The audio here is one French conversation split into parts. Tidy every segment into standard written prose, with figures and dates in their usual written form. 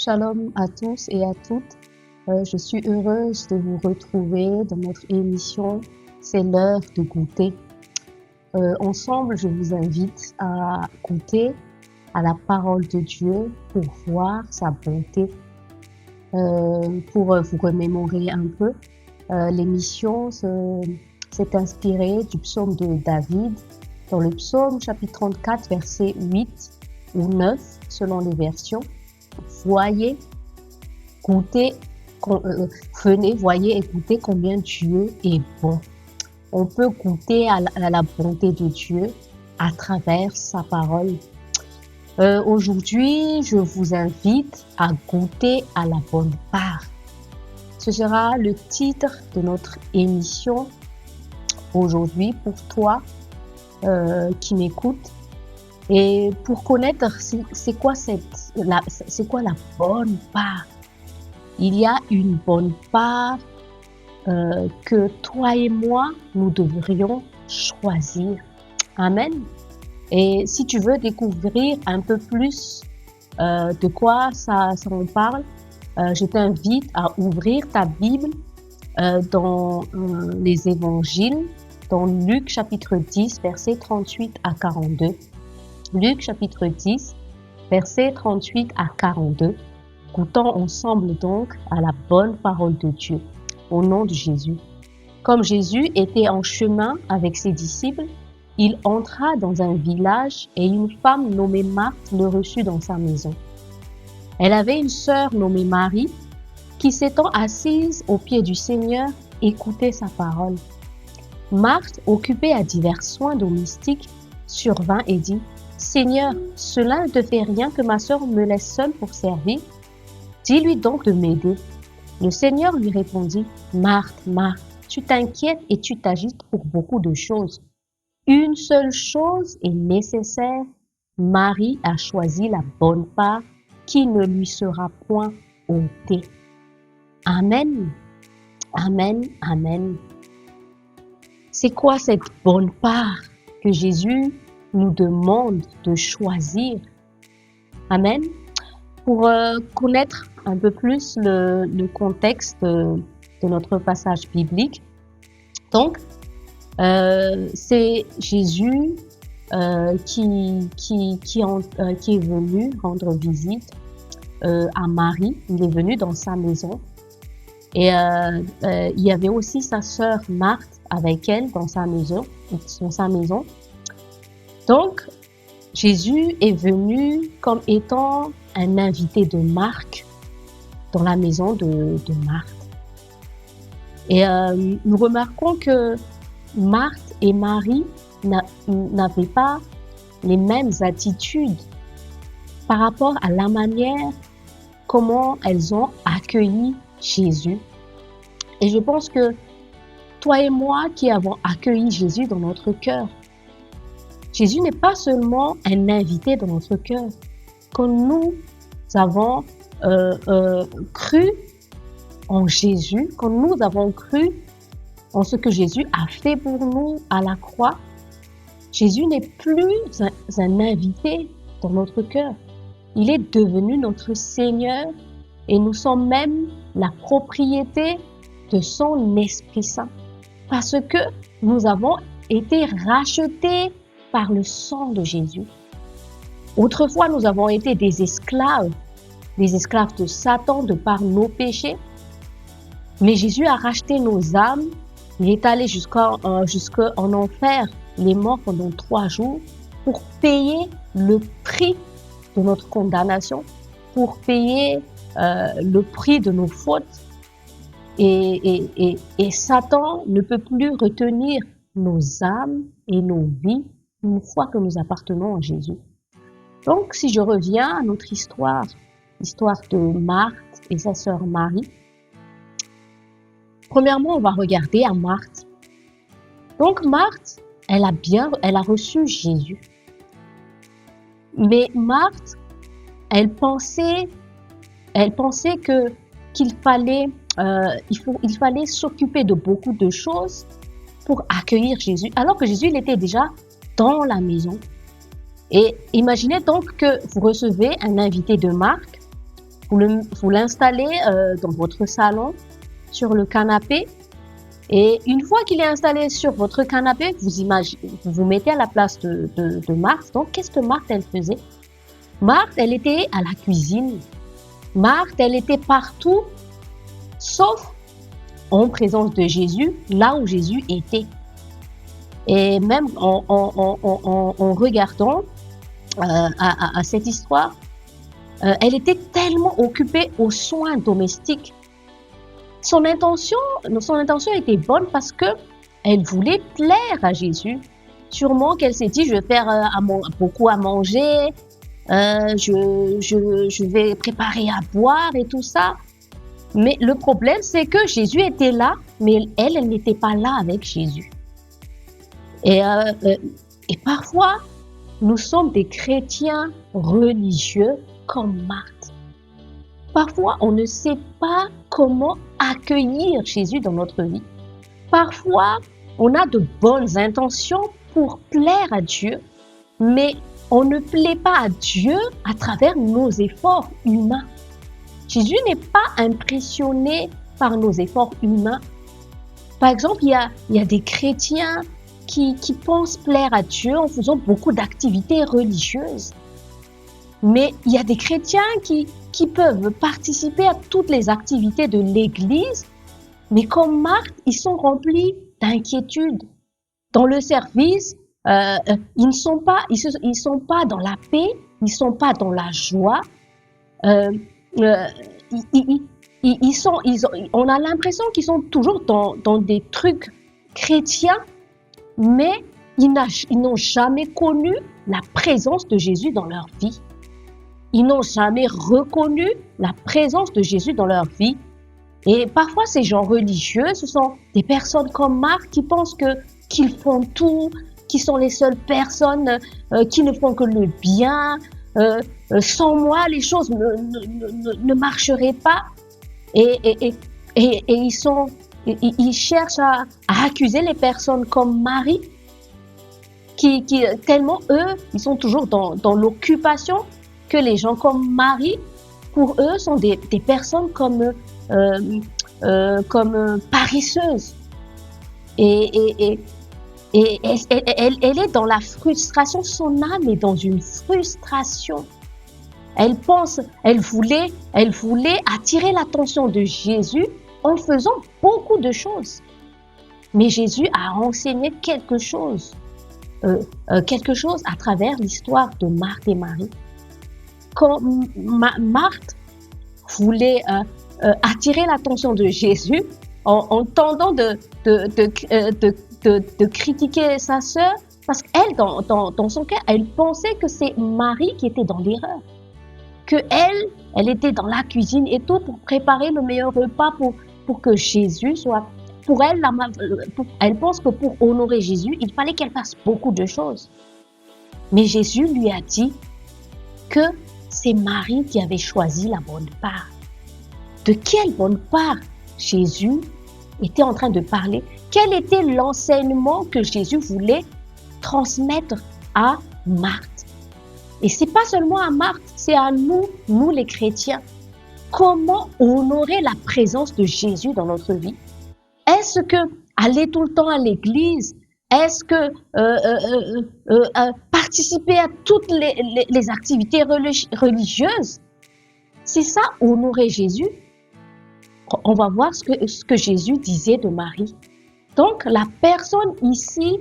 Shalom à tous et à toutes. Je suis heureuse de vous retrouver dans notre émission C'est l'heure de goûter. Ensemble, je vous invite à goûter à la parole de Dieu pour voir sa bonté. Pour vous remémorer un peu, l'émission s'est inspirée du psaume de David dans le psaume chapitre 34, verset 8 ou 9 selon les versions. Voyez, goûtez, venez, voyez et goûtez combien Dieu est bon. On peut goûter à la bonté de Dieu à travers sa parole. Aujourd'hui, je vous invite à goûter à la bonne part. Ce sera le titre de notre émission aujourd'hui pour toi qui m'écoute. Et pour connaître c'est quoi la bonne part. Il y a une bonne part que toi et moi, nous devrions choisir. Amen. Et si tu veux découvrir un peu plus de quoi ça en parle, je t'invite à ouvrir ta Bible dans les évangiles, dans Luc chapitre 10, versets 38 à 42. Luc chapitre 10, versets 38 à 42. Goûtons ensemble donc à la bonne parole de Dieu, au nom de Jésus. Comme Jésus était en chemin avec ses disciples, il entra dans un village et une femme nommée Marthe le reçut dans sa maison. Elle avait une sœur nommée Marie qui, s'étant assise aux pieds du Seigneur, écoutait sa parole. Marthe, occupée à divers soins domestiques, survint et dit: Seigneur, cela ne te fait rien que ma sœur me laisse seule pour servir? Dis-lui donc de m'aider. Le Seigneur lui répondit: Marthe, Marthe, tu t'inquiètes et tu t'agites pour beaucoup de choses. Une seule chose est nécessaire. Marie a choisi la bonne part qui ne lui sera point ôtée. Amen. Amen. Amen. C'est quoi cette bonne part que Jésus nous demande de choisir? Amen. Pour connaître un peu plus le contexte de notre passage biblique, donc c'est Jésus qui est venu rendre visite à Marie. Il est venu dans sa maison et il y avait aussi sa sœur Marthe avec elle dans sa maison. Donc, Jésus est venu comme étant un invité de marque dans la maison de Marthe. Et nous remarquons que Marthe et Marie n'avaient pas les mêmes attitudes par rapport à la manière comment elles ont accueilli Jésus. Et je pense que toi et moi qui avons accueilli Jésus dans notre cœur, Jésus n'est pas seulement un invité dans notre cœur. Quand nous avons cru en Jésus, quand nous avons cru en ce que Jésus a fait pour nous à la croix, Jésus n'est plus un invité dans notre cœur. Il est devenu notre Seigneur et nous sommes même la propriété de son Esprit Saint. Parce que nous avons été rachetés par le sang de Jésus. Autrefois, nous avons été des esclaves de Satan de par nos péchés. Mais Jésus a racheté nos âmes. Il est allé jusqu'en enfer. Il est mort pendant 3 jours pour payer le prix de notre condamnation, pour payer le prix de nos fautes. Et Satan ne peut plus retenir nos âmes et nos vies une fois que nous appartenons à Jésus. Donc, si je reviens à notre histoire de Marthe et sa sœur Marie, premièrement, on va regarder à Marthe. Donc, Marthe, elle a reçu Jésus. Mais Marthe, elle pensait qu'il fallait s'occuper de beaucoup de choses pour accueillir Jésus, alors que Jésus, il était déjà dans la maison. Et imaginez donc que vous recevez un invité de marque vous l'installez dans votre salon, sur le canapé. Et une fois qu'il est installé sur votre canapé, vous vous mettez à la place de Marthe. Donc, qu'est-ce que Marthe, elle faisait? Marthe, elle était à la cuisine. Marthe, elle était partout, sauf en présence de Jésus, là où Jésus était. Et même en regardant à cette histoire, elle était tellement occupée aux soins domestiques. Son intention était bonne parce que elle voulait plaire à Jésus. Sûrement qu'elle s'est dit, je vais faire beaucoup à manger, je vais préparer à boire et tout ça. Mais le problème, c'est que Jésus était là, mais elle n'était pas là avec Jésus. Et parfois, nous sommes des chrétiens religieux comme Marthe. Parfois, on ne sait pas comment accueillir Jésus dans notre vie. Parfois, on a de bonnes intentions pour plaire à Dieu, mais on ne plaît pas à Dieu à travers nos efforts humains. Jésus n'est pas impressionné par nos efforts humains. Par exemple, il y a des chrétiens qui pensent plaire à Dieu en faisant beaucoup d'activités religieuses. Mais il y a des chrétiens qui peuvent participer à toutes les activités de l'Église, mais comme Marthe, ils sont remplis d'inquiétude. Dans le service, ils ne sont pas, ils sont pas dans la paix, ils sont pas dans la joie. On a l'impression qu'ils sont toujours dans des trucs chrétiens, mais ils n'ont jamais connu la présence de Jésus dans leur vie. Ils n'ont jamais reconnu la présence de Jésus dans leur vie. Et parfois, ces gens religieux, ce sont des personnes comme Marthe qui pensent qu'ils font tout, qui sont les seules personnes qui ne font que le bien. Sans moi, les choses ne marcheraient pas. Et ils cherchent à accuser les personnes comme Marie, qui tellement eux, ils sont toujours dans l'occupation, que les gens comme Marie, pour eux, sont des personnes comme paresseuses. Et elle est dans la frustration, son âme est dans une frustration. Elle voulait attirer l'attention de Jésus en faisant beaucoup de choses. Mais Jésus a enseigné quelque chose à travers l'histoire de Marthe et Marie. Quand Marthe voulait attirer l'attention de Jésus en tentant de critiquer sa sœur, parce qu'elle, dans son cœur, elle pensait que c'est Marie qui était dans l'erreur. Que elle était dans la cuisine et tout pour préparer le meilleur repas pour que Jésus soit... Pour elle, elle pense que pour honorer Jésus, il fallait qu'elle fasse beaucoup de choses. Mais Jésus lui a dit que c'est Marie qui avait choisi la bonne part. De quelle bonne part Jésus était en train de parler? Quel était l'enseignement que Jésus voulait transmettre à Marthe? Et c'est pas seulement à Marthe, c'est à nous les chrétiens. Comment honorer la présence de Jésus dans notre vie? Est-ce que aller tout le temps à l'église, est-ce que participer à toutes les activités religieuses, c'est ça honorer Jésus? On va voir ce que Jésus disait de Marie. Donc la personne ici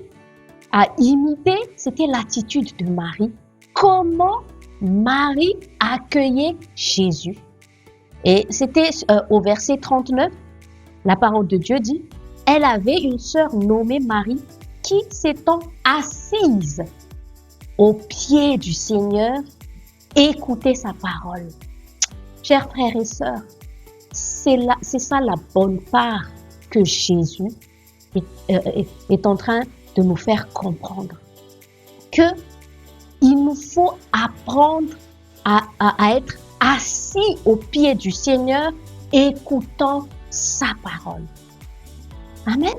à imiter, c'était l'attitude de Marie. Comment Marie accueillait Jésus? Et c'était au verset 39, la parole de Dieu dit, elle avait une sœur nommée Marie qui s'étant assise au pied du Seigneur, écoutait sa parole. Chers frères et sœurs, c'est ça la bonne part que Jésus est en train de nous faire comprendre. Que il nous faut apprendre à être assis au pied du Seigneur, écoutant sa parole. Amen.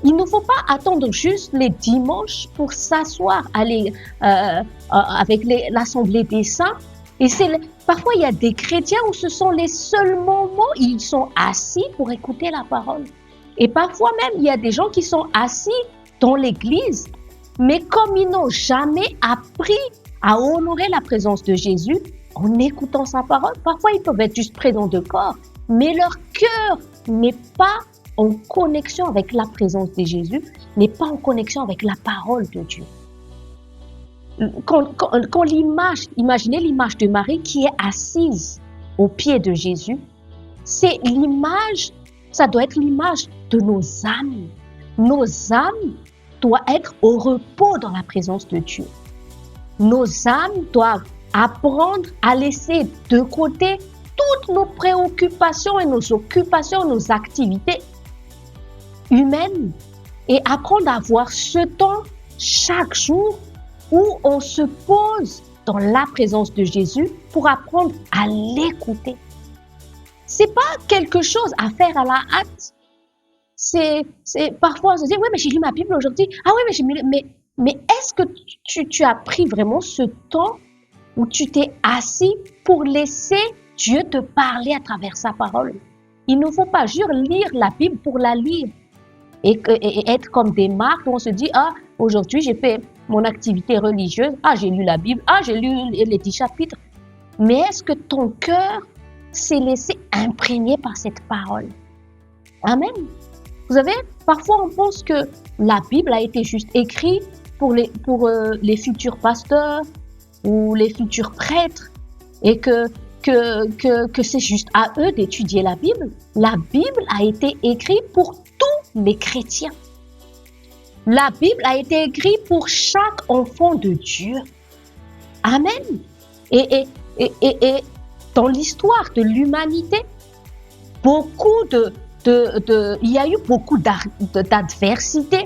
Il ne faut pas attendre juste les dimanches pour s'asseoir avec l'Assemblée des saints. Et c'est Parfois, il y a des chrétiens où ce sont les seuls moments où ils sont assis pour écouter la parole. Et parfois même, il y a des gens qui sont assis dans l'église, mais comme ils n'ont jamais appris à honorer la présence de Jésus en écoutant sa parole, parfois ils peuvent être juste présents de corps, mais leur cœur n'est pas en connexion avec la présence de Jésus, n'est pas en connexion avec la parole de Dieu. Quand imaginez l'image de Marie qui est assise aux pieds de Jésus, c'est l'image, ça doit être l'image de nos âmes. Nos âmes doivent être au repos dans la présence de Dieu. Nos âmes doivent apprendre à laisser de côté toutes nos préoccupations et nos occupations, nos activités humaines et apprendre à avoir ce temps chaque jour où on se pose dans la présence de Jésus pour apprendre à l'écouter. C'est pas quelque chose à faire à la hâte. C'est parfois on se dit oui mais j'ai lu ma Bible aujourd'hui. Ah oui mais est-ce que tu as pris vraiment ce temps où tu t'es assis pour laisser Dieu te parler à travers sa parole? Il ne faut pas juste lire la Bible pour la lire et être comme des marques où on se dit ah aujourd'hui j'ai fait mon activité religieuse, ah j'ai lu la Bible, ah j'ai lu les 10 chapitres. Mais est-ce que ton cœur s'est laissé imprégner par cette parole? Amen. Vous savez, parfois on pense que la Bible a été juste écrite pour les futurs pasteurs ou les futurs prêtres et que c'est juste à eux d'étudier la Bible. La Bible a été écrite pour tous les chrétiens. La Bible a été écrite pour chaque enfant de Dieu. Amen. Et dans l'histoire de l'humanité, il y a eu beaucoup d'adversité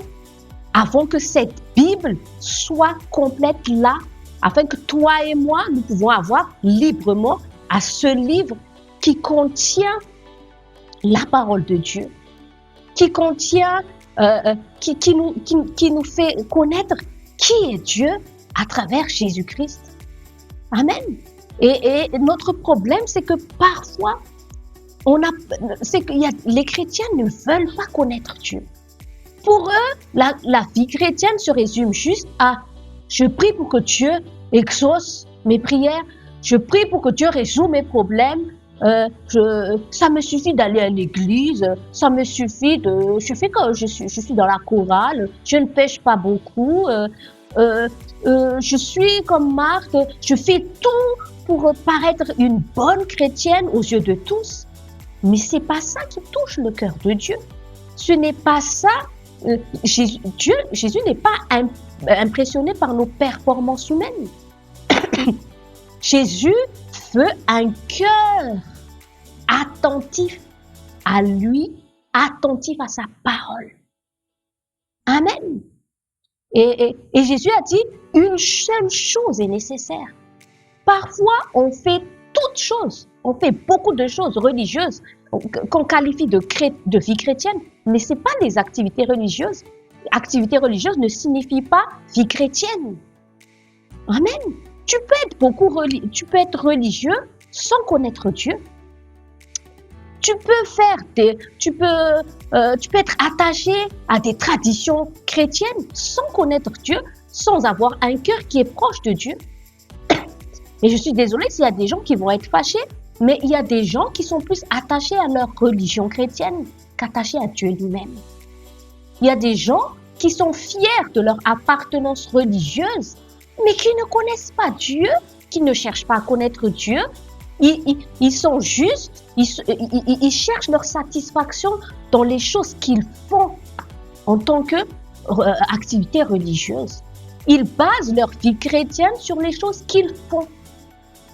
avant que cette Bible soit complète là, afin que toi et moi, nous pouvons avoir librement à ce livre qui contient la parole de Dieu, qui contient, qui nous fait connaître qui est Dieu à travers Jésus-Christ. Amen. Et notre problème, c'est que parfois, les chrétiens ne veulent pas connaître Dieu. Pour eux, la vie chrétienne se résume juste à je prie pour que Dieu exauce mes prières, je prie pour que Dieu résout mes problèmes, ça me suffit d'aller à l'église, ça me suffit je suis dans la chorale, je ne pêche pas beaucoup, je suis comme Marthe, je fais tout pour paraître une bonne chrétienne aux yeux de tous. Mais c'est pas ça qui touche le cœur de Dieu. Ce n'est pas ça. Jésus n'est pas impressionné par nos performances humaines. Jésus veut un cœur attentif à lui, attentif à sa parole. Amen. Et Jésus a dit, une seule chose est nécessaire. Parfois, on fait toutes choses. On fait beaucoup de choses religieuses qu'on qualifie de vie chrétienne, mais ce n'est pas les activités religieuses. Activité religieuse ne signifie pas vie chrétienne. Amen. Tu peux être religieux sans connaître Dieu. Tu peux être attaché à des traditions chrétiennes sans connaître Dieu, sans avoir un cœur qui est proche de Dieu. Et je suis désolée s'il y a des gens qui vont être fâchés, mais il y a des gens qui sont plus attachés à leur religion chrétienne qu'attachés à Dieu lui-même. Il y a des gens qui sont fiers de leur appartenance religieuse, mais qui ne connaissent pas Dieu, qui ne cherchent pas à connaître Dieu. Ils sont justes, ils cherchent leur satisfaction dans les choses qu'ils font en tant qu'activité religieuse. Ils basent leur vie chrétienne sur les choses qu'ils font.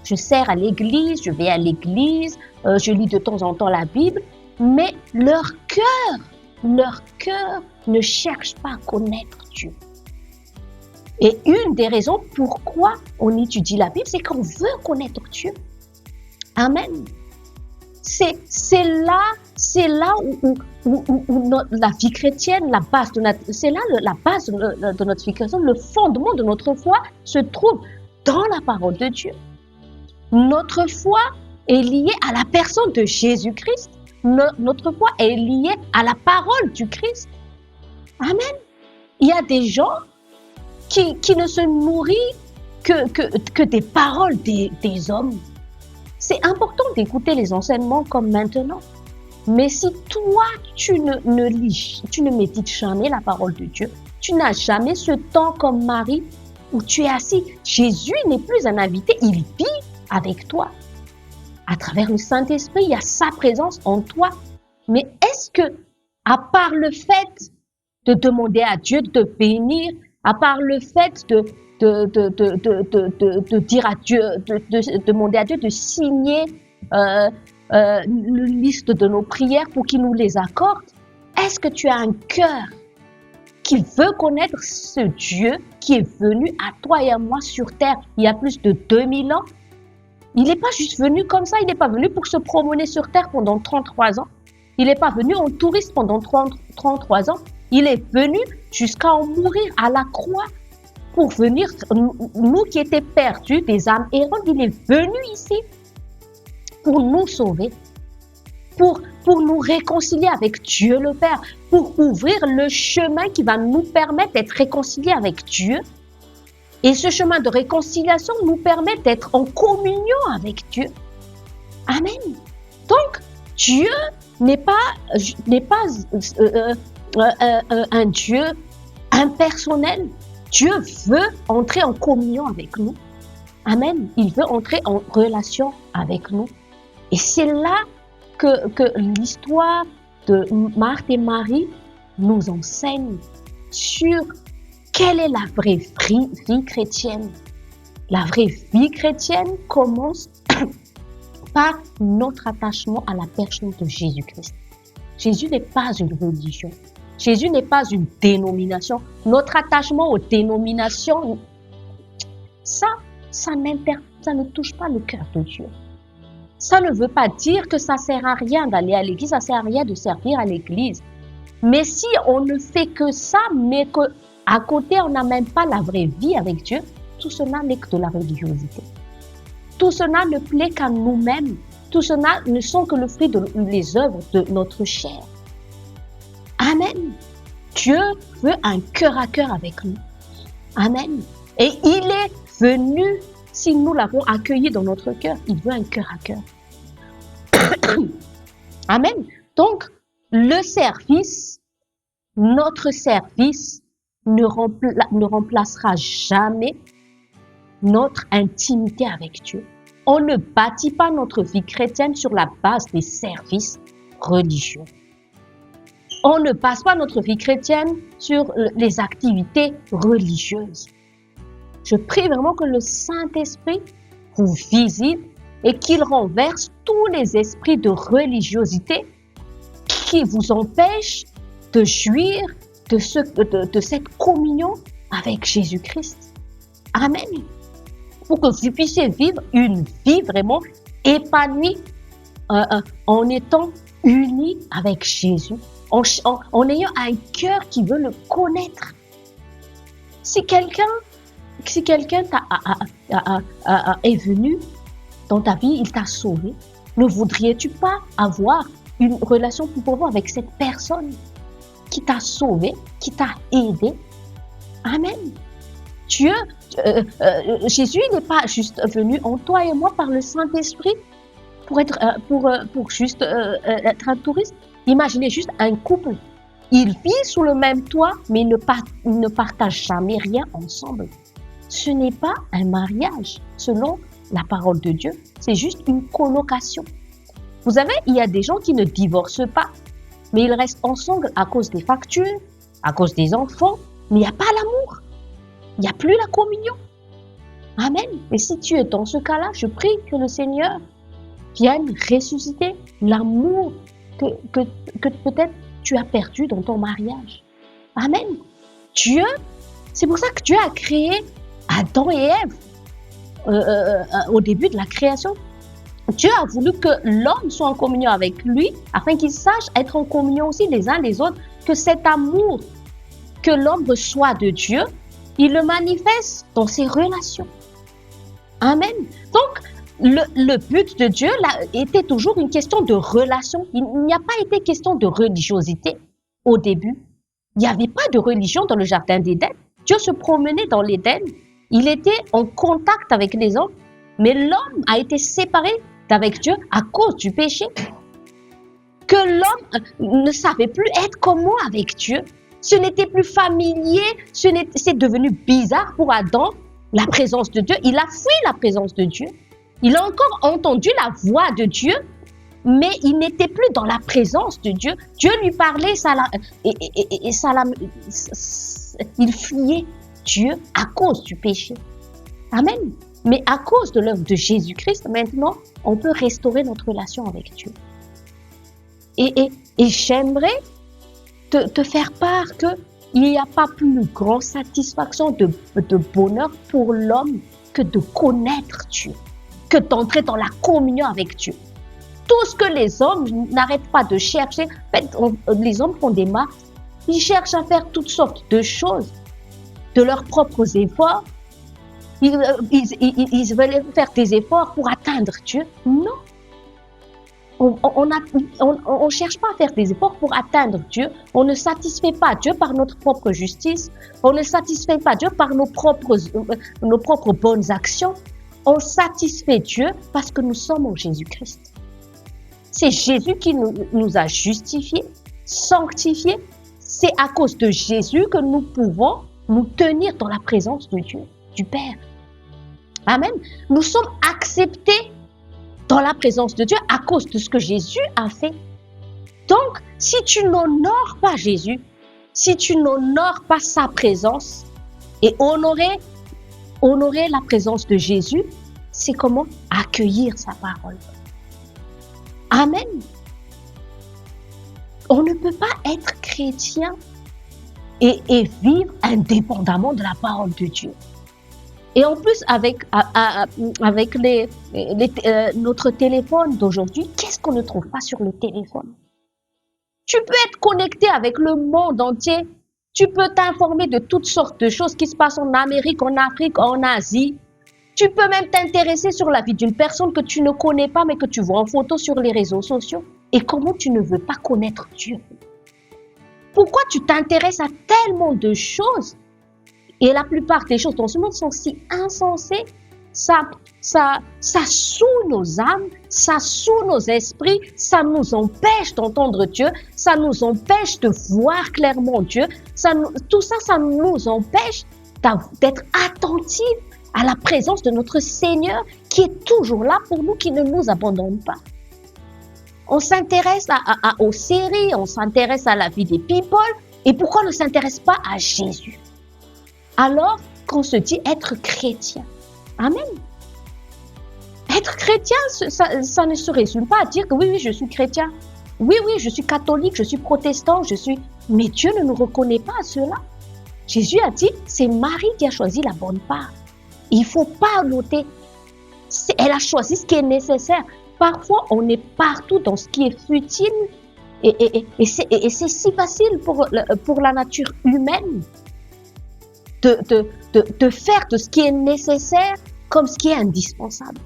Je sers à l'église, je vais à l'église, je lis de temps en temps la Bible, mais leur cœur ne cherche pas à connaître Dieu. Et une des raisons pourquoi on étudie la Bible, c'est qu'on veut connaître Dieu. Amen. C'est là où la vie chrétienne, la base de notre vie chrétienne, le fondement de notre foi se trouve dans la parole de Dieu. Notre foi est liée à la personne de Jésus-Christ. Notre foi est liée à la parole du Christ. Amen. Il y a des gens qui ne se nourrissent que des paroles des hommes. C'est important d'écouter les enseignements comme maintenant. Mais si toi, tu ne médites jamais la parole de Dieu, tu n'as jamais ce temps comme Marie où tu es assis. Jésus n'est plus un invité, il vit avec toi. À travers le Saint-Esprit, il y a sa présence en toi. Mais est-ce que, à part le fait de demander à Dieu de te bénir, à part le fait de dire à Dieu, de demander à Dieu de signer une liste de nos prières pour qu'il nous les accorde, est-ce que tu as un cœur qui veut connaître ce Dieu qui est venu à toi et à moi sur terre il y a plus de 2000 ans? Il n'est pas juste venu comme ça, il n'est pas venu pour se promener sur terre pendant 33 ans. Il n'est pas venu en touriste pendant 33 ans. Il est venu jusqu'à en mourir à la croix pour venir, nous qui étions perdus, des âmes errantes, il est venu ici pour nous sauver, pour nous réconcilier avec Dieu le Père, pour ouvrir le chemin qui va nous permettre d'être réconciliés avec Dieu. Et ce chemin de réconciliation nous permet d'être en communion avec Dieu. Amen. Donc, Dieu n'est pas un Dieu impersonnel. Dieu veut entrer en communion avec nous. Amen. Il veut entrer en relation avec nous. Et c'est là que l'histoire de Marthe et Marie nous enseigne sur quelle est la vraie vie chrétienne. La vraie vie chrétienne commence par notre attachement à la personne de Jésus-Christ. Jésus n'est pas une religion. Jésus n'est pas une dénomination. Notre attachement aux dénominations, ça ne touche pas le cœur de Dieu. Ça ne veut pas dire que ça sert à rien d'aller à l'église, ça sert à rien de servir à l'église. Mais si on ne fait que ça, mais qu'à côté on n'a même pas la vraie vie avec Dieu, tout cela n'est que de la religiosité. Tout cela ne plaît qu'à nous-mêmes. Tout cela ne sont que le fruit des œuvres de notre chair. Amen. Dieu veut un cœur à cœur avec nous. Amen. Et il est venu, si nous l'avons accueilli dans notre cœur, il veut un cœur à cœur. Amen. Donc, le service, notre service, ne remplacera jamais notre intimité avec Dieu. On ne bâtit pas notre vie chrétienne sur la base des services religieux. On ne base pas notre vie chrétienne sur les activités religieuses. Je prie vraiment que le Saint-Esprit vous visite et qu'il renverse tous les esprits de religiosité qui vous empêchent de jouir de cette communion avec Jésus-Christ. Amen. Pour que vous puissiez vivre une vie vraiment épanouie en étant unis avec Jésus, en ayant un cœur qui veut le connaître. Si quelqu'un est venu dans ta vie, il t'a sauvé, ne voudrais-tu pas avoir une relation plus profonde avec cette personne qui t'a sauvé, qui t'a aidé? Amen. Jésus n'est pas juste venu en toi et moi par le Saint-Esprit pour juste être un touriste. Imaginez juste un couple. Ils vivent sous le même toit, mais ils ne partagent jamais rien ensemble. Ce n'est pas un mariage, selon la parole de Dieu. C'est juste une colocation. Vous savez, il y a des gens qui ne divorcent pas, mais ils restent ensemble à cause des factures, à cause des enfants, mais il n'y a pas l'amour. Il n'y a plus la communion. Amen. Et si tu es dans ce cas-là, je prie que le Seigneur vienne ressusciter l'amour que peut-être tu as perdu dans ton mariage. Amen. C'est pour ça que Dieu a créé Adam et Ève au début de la création. Dieu a voulu que l'homme soit en communion avec lui, afin qu'il sache être en communion aussi les uns les autres, que cet amour que l'homme reçoit de Dieu, il le manifeste dans ses relations. Amen. Donc, Le but de Dieu là, était toujours une question de relation. Il n'y a pas été question de religiosité au début. Il n'y avait pas de religion dans le jardin d'Éden. Dieu se promenait dans l'Éden. Il était en contact avec les hommes. Mais l'homme a été séparé d'avec Dieu à cause du péché. Que l'homme ne savait plus être commun avec Dieu. Ce n'était plus familier. C'est devenu bizarre pour Adam, la présence de Dieu. Il a fui la présence de Dieu. Il a encore entendu la voix de Dieu, mais il n'était plus dans la présence de Dieu. Dieu lui parlait, il fuyait Dieu à cause du péché. Amen. Mais à cause de l'œuvre de Jésus-Christ, maintenant, on peut restaurer notre relation avec Dieu. Et j'aimerais te faire part qu'il n'y a pas plus grande satisfaction de bonheur pour l'homme que de connaître Dieu, que d'entrer dans la communion avec Dieu. Tout ce que les hommes n'arrêtent pas de chercher, en fait, les hommes font des marques, ils cherchent à faire toutes sortes de choses, de leurs propres efforts. Ils veulent faire des efforts pour atteindre Dieu. Non. On cherche pas à faire des efforts pour atteindre Dieu. On ne satisfait pas Dieu par notre propre justice. On ne satisfait pas Dieu par nos propres bonnes actions. On satisfait Dieu parce que nous sommes en Jésus-Christ. C'est Jésus qui nous a justifiés, sanctifiés. C'est à cause de Jésus que nous pouvons nous tenir dans la présence de Dieu, du Père. Amen. Nous sommes acceptés dans la présence de Dieu à cause de ce que Jésus a fait. Donc, si tu n'honores pas Jésus, si tu n'honores pas sa présence et honorer la présence de Jésus, c'est comment accueillir sa parole. Amen. On ne peut pas être chrétien et vivre indépendamment de la parole de Dieu. Et en plus, avec notre téléphone d'aujourd'hui, qu'est-ce qu'on ne trouve pas sur le téléphone? Tu peux être connecté avec le monde entier. Tu peux t'informer de toutes sortes de choses qui se passent en Amérique, en Afrique, en Asie. Tu peux même t'intéresser sur la vie d'une personne que tu ne connais pas, mais que tu vois en photo sur les réseaux sociaux. Et comment tu ne veux pas connaître Dieu? Pourquoi tu t'intéresses à tellement de choses? Et la plupart des choses dans ce monde sont si insensées, ça soûle nos âmes, ça soûle nos esprits, ça nous empêche d'entendre Dieu, ça nous empêche de voir clairement Dieu, tout ça, ça nous empêche d'être attentifs à la présence de notre Seigneur qui est toujours là pour nous, qui ne nous abandonne pas. On s'intéresse aux séries, on s'intéresse à la vie des people, et pourquoi on ne s'intéresse pas à Jésus? Alors qu'on se dit être chrétien. Amen. Être chrétien, ça ne se résume pas à dire que oui, je suis chrétien. Oui, je suis catholique, je suis protestant, Mais Dieu ne nous reconnaît pas à cela. Jésus a dit, c'est Marie qui a choisi la bonne part. Il ne faut pas noter. Elle a choisi ce qui est nécessaire. Parfois, on est partout dans ce qui est futile et c'est si facile pour la nature humaine de faire de ce qui est nécessaire comme ce qui est indispensable.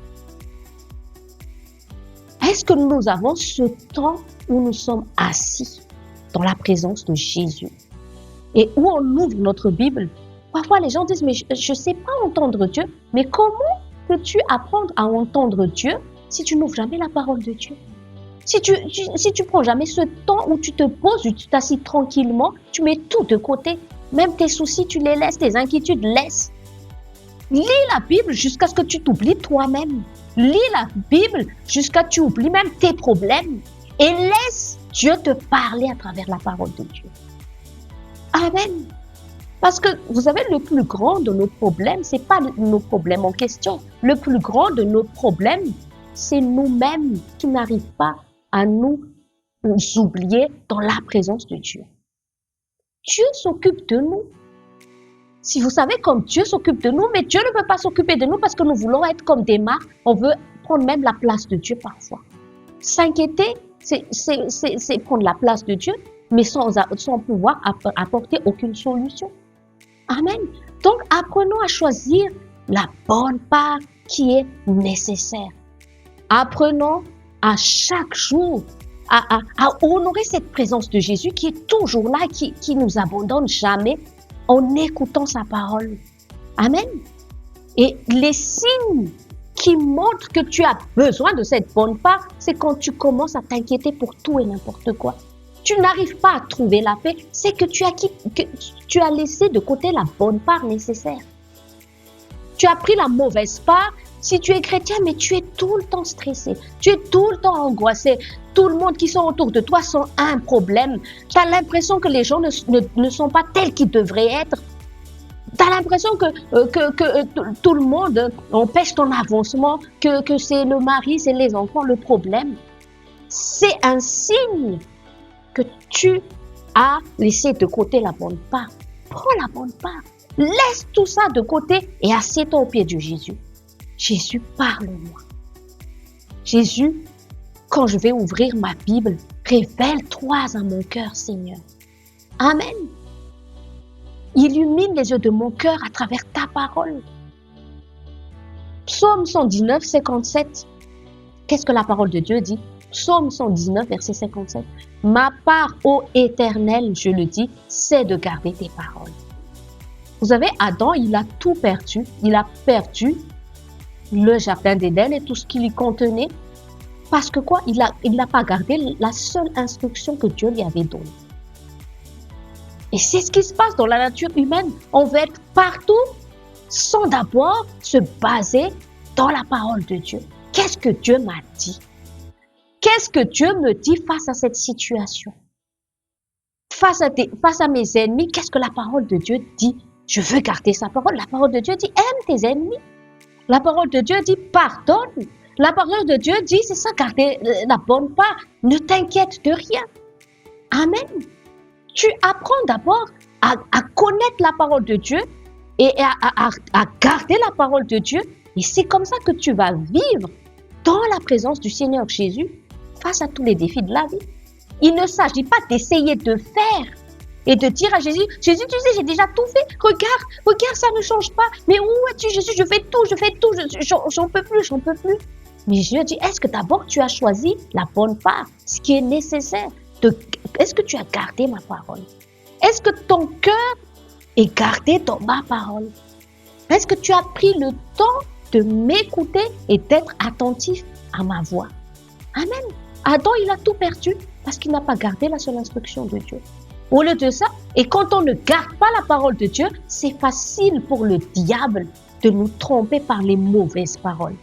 Est-ce que nous avons ce temps où nous sommes assis dans la présence de Jésus et où on ouvre notre Bible? Parfois, les gens disent, mais je ne sais pas entendre Dieu. Mais comment peux-tu apprendre à entendre Dieu si tu n'ouvres jamais la parole de Dieu? Si tu prends jamais ce temps où tu te poses, où tu t'assis tranquillement, tu mets tout de côté. Même tes soucis, tu les laisses, tes inquiétudes, laisse. Lis la Bible jusqu'à ce que tu t'oublies toi-même. Lis la Bible jusqu'à ce que tu oublies même tes problèmes. Et laisse Dieu te parler à travers la parole de Dieu. Amen. Parce que, vous savez, le plus grand de nos problèmes, ce n'est pas nos problèmes en question. Le plus grand de nos problèmes, c'est nous-mêmes qui n'arrivons pas à nous oublier dans la présence de Dieu. Dieu s'occupe de nous. Si vous savez comme Dieu s'occupe de nous, mais Dieu ne peut pas s'occuper de nous parce que nous voulons être comme des marques. On veut prendre même la place de Dieu parfois. S'inquiéter, c'est prendre la place de Dieu, mais sans pouvoir apporter aucune solution. Amen. Donc, apprenons à choisir la bonne part qui est nécessaire. Apprenons à chaque jour à honorer cette présence de Jésus qui est toujours là, qui nous abandonne jamais en écoutant sa parole. Amen. Et les signes qui montrent que tu as besoin de cette bonne part, c'est quand tu commences à t'inquiéter pour tout et n'importe quoi. Tu n'arrives pas à trouver la paix, c'est que tu as laissé de côté la bonne part nécessaire. Tu as pris la mauvaise part. Si tu es chrétien, mais tu es tout le temps stressé, tu es tout le temps angoissé, tout le monde qui sont autour de toi sont un problème. Tu as l'impression que les gens ne sont pas tels qu'ils devraient être. Tu as l'impression que tout le monde empêche ton avancement, que c'est le mari, c'est les enfants le problème. C'est un signe que tu as laissé de côté la bonne part. Prends la bonne part. Laisse tout ça de côté et assieds-toi au pied de Jésus. Jésus, parle-moi. Jésus, quand je vais ouvrir ma Bible, révèle-toi à mon cœur, Seigneur. Amen. Illumine les yeux de mon cœur à travers ta parole. Psaume 119, 57. Qu'est-ce que la parole de Dieu dit? Psaume 119, verset 57. Ma part, ô Éternel, je le dis, c'est de garder tes paroles. Vous savez, Adam, il a tout perdu. Il a perdu le jardin d'Éden et tout ce qu'il y contenait. Parce que quoi? Il n'a pas gardé la seule instruction que Dieu lui avait donnée. Et c'est ce qui se passe dans la nature humaine. On veut être partout sans d'abord se baser dans la parole de Dieu. Qu'est-ce que Dieu m'a dit? Qu'est-ce que Dieu me dit face à cette situation? Face à mes ennemis, qu'est-ce que la parole de Dieu dit? Je veux garder sa parole. La parole de Dieu dit, aime tes ennemis. La parole de Dieu dit, pardonne. La parole de Dieu dit, c'est ça, garder la bonne part. Ne t'inquiète de rien. Amen. Tu apprends d'abord à connaître la parole de Dieu et à garder la parole de Dieu. Et c'est comme ça que tu vas vivre dans la présence du Seigneur Jésus face à tous les défis de la vie. Il ne s'agit pas d'essayer de faire et de dire à Jésus, Jésus, tu sais, j'ai déjà tout fait. Regarde, ça ne change pas. Mais où es-tu, Jésus? Je fais tout, j'en peux plus. Mais Jésus dit, est-ce que d'abord tu as choisi la bonne part, ce qui est nécessaire? Est-ce que tu as gardé ma parole? Est-ce que ton cœur est gardé dans ma parole? Est-ce que tu as pris le temps de m'écouter et d'être attentif à ma voix? Amen. Adam, il a tout perdu parce qu'il n'a pas gardé la seule instruction de Dieu. Au lieu de ça, et quand on ne garde pas la parole de Dieu, c'est facile pour le diable de nous tromper par les mauvaises paroles.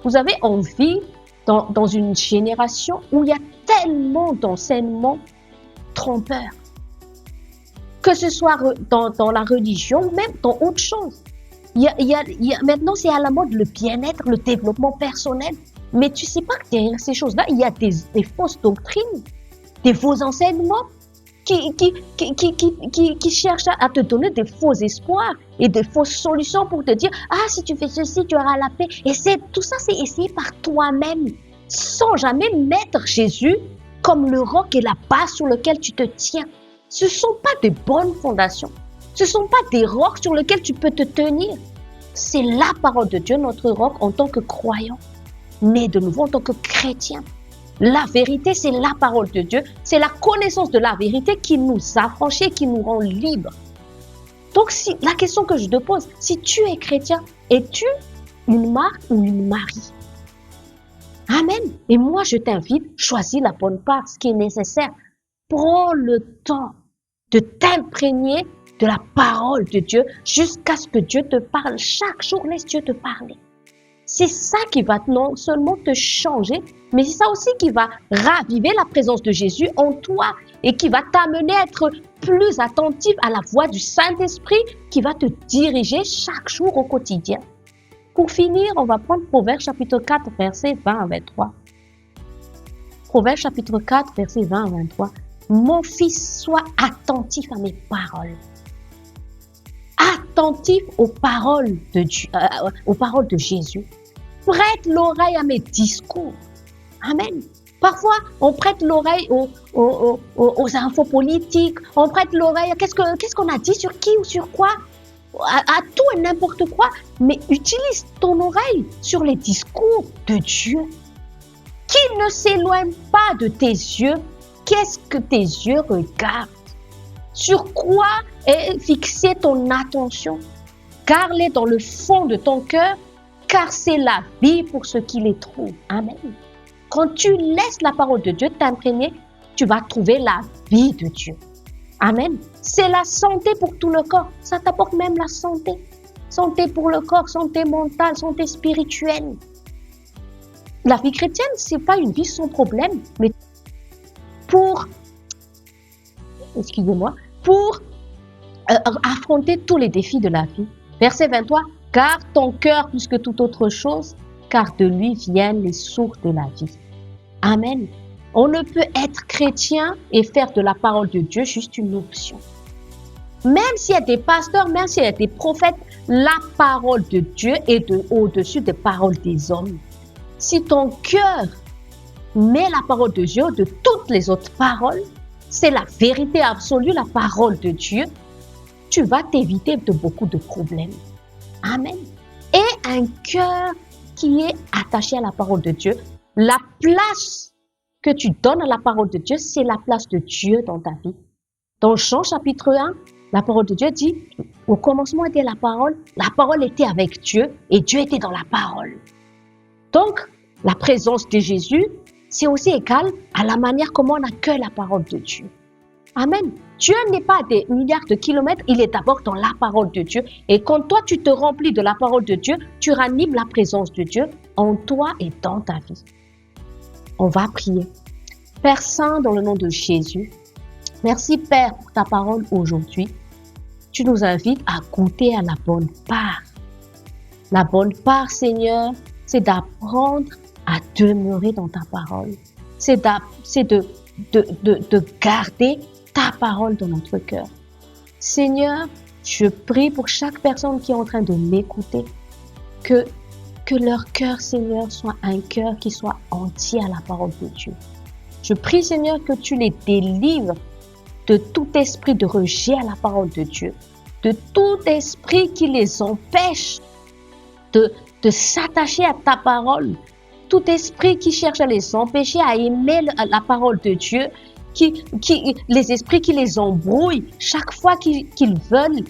Vous savez, on vit dans une génération où il y a tellement d'enseignements trompeurs. Que ce soit dans la religion ou même dans autre chose. Maintenant, c'est à la mode le bien-être, le développement personnel. Mais tu sais pas que derrière ces choses-là, il y a des fausses doctrines, des faux enseignements qui cherchent à te donner des faux espoirs et des fausses solutions pour te dire « Ah, si tu fais ceci, tu auras la paix. » Et tout ça, c'est essayé par toi-même, sans jamais mettre Jésus comme le roc et la base sur lequel tu te tiens. Ce ne sont pas des bonnes fondations. Ce ne sont pas des rocs sur lesquels tu peux te tenir. C'est la parole de Dieu, notre roc, en tant que croyant, né de nouveau en tant que chrétien. La vérité, c'est la parole de Dieu. C'est la connaissance de la vérité qui nous affranchit, qui nous rend libres. Donc, la question que je te pose, si tu es chrétien, es-tu une Marthe ou une Marie? Amen. Et moi, je t'invite, choisis la bonne part, ce qui est nécessaire. Prends le temps de t'imprégner de la parole de Dieu jusqu'à ce que Dieu te parle. Chaque jour, laisse Dieu te parler. C'est ça qui va non seulement te changer, mais c'est ça aussi qui va raviver la présence de Jésus en toi et qui va t'amener à être plus attentif à la voix du Saint-Esprit qui va te diriger chaque jour au quotidien. Pour finir, on va prendre Proverbes chapitre 4, versets 20 à 23. Proverbes chapitre 4, versets 20 à 23. Mon fils, sois attentif à mes paroles. Attentif aux paroles de Dieu, aux paroles de Jésus. Prête l'oreille à mes discours. Amen. Parfois, on prête l'oreille aux infos politiques. On prête l'oreille à qu'est-ce qu'on a dit sur qui ou sur quoi. À tout et n'importe quoi. Mais utilise ton oreille sur les discours de Dieu. qu'il ne s'éloigne pas de tes yeux. Qu'est-ce que tes yeux regardent? Sur quoi est fixée ton attention? Garde-les dans le fond de ton cœur, car c'est la vie pour ceux qui les trouvent. Amen. Quand tu laisses la parole de Dieu t'imprégner, tu vas trouver la vie de Dieu. Amen. C'est la santé pour tout le corps. Ça t'apporte même la santé. Santé pour le corps, santé mentale, santé spirituelle. La vie chrétienne, c'est pas une vie sans problème, mais pour affronter tous les défis de la vie. Verset 23, garde ton cœur plus que toute autre chose, car de lui viennent les sources de la vie. Amen. On ne peut être chrétien et faire de la parole de Dieu juste une option. Même s'il y a des pasteurs, même s'il y a des prophètes, la parole de Dieu est au-dessus des paroles des hommes. Si ton cœur met la parole de Dieu de toutes les autres paroles, c'est la vérité absolue, la parole de Dieu, tu vas t'éviter de beaucoup de problèmes. Amen. Et un cœur qui est attaché à la parole de Dieu, la place que tu donnes à la parole de Dieu, c'est la place de Dieu dans ta vie. Dans Jean chapitre 1, la parole de Dieu dit, au commencement était la parole était avec Dieu et Dieu était dans la parole. Donc, la présence de Jésus, c'est aussi égal à la manière comment on accueille la parole de Dieu. Amen. Dieu n'est pas à des milliards de kilomètres, il est d'abord dans la parole de Dieu. Et quand toi, tu te remplis de la parole de Dieu, tu ranimes la présence de Dieu en toi et dans ta vie. On va prier. Père Saint, dans le nom de Jésus, merci Père pour ta parole aujourd'hui. Tu nous invites à goûter à la bonne part. La bonne part, Seigneur, c'est d'apprendre à demeurer dans ta parole. C'est de garder ta parole dans notre cœur. Seigneur, je prie pour chaque personne qui est en train de m'écouter, que leur cœur, Seigneur, soit un cœur qui soit entier à la parole de Dieu. Je prie, Seigneur, que tu les délivres de tout esprit de rejet à la parole de Dieu, de tout esprit qui les empêche de s'attacher à ta parole, tout esprit qui cherche à les empêcher à aimer la parole de Dieu, les esprits qui les embrouillent chaque fois qu'ils veulent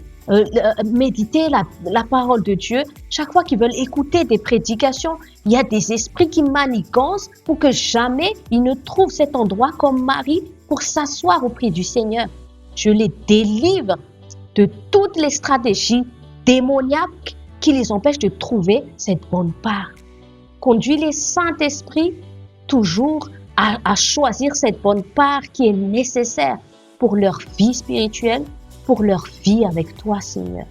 méditer la parole de Dieu, chaque fois qu'ils veulent écouter des prédications, il y a des esprits qui manigancent pour que jamais ils ne trouvent cet endroit comme Marie pour s'asseoir auprès du Seigneur. Je les délivre de toutes les stratégies démoniaques qui les empêchent de trouver cette bonne part. Conduis les Saint-Esprit toujours à choisir cette bonne part qui est nécessaire pour leur vie spirituelle, pour leur vie avec toi, Seigneur.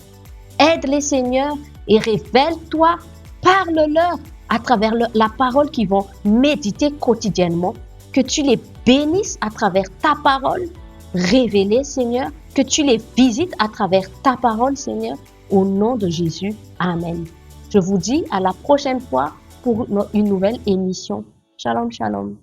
Aide-les, Seigneur, et révèle-toi, parle-leur à travers la parole qu'ils vont méditer quotidiennement, que tu les bénisses à travers ta parole, révélée, Seigneur, que tu les visites à travers ta parole, Seigneur, au nom de Jésus. Amen. Je vous dis à la prochaine fois pour une nouvelle émission. Shalom, shalom.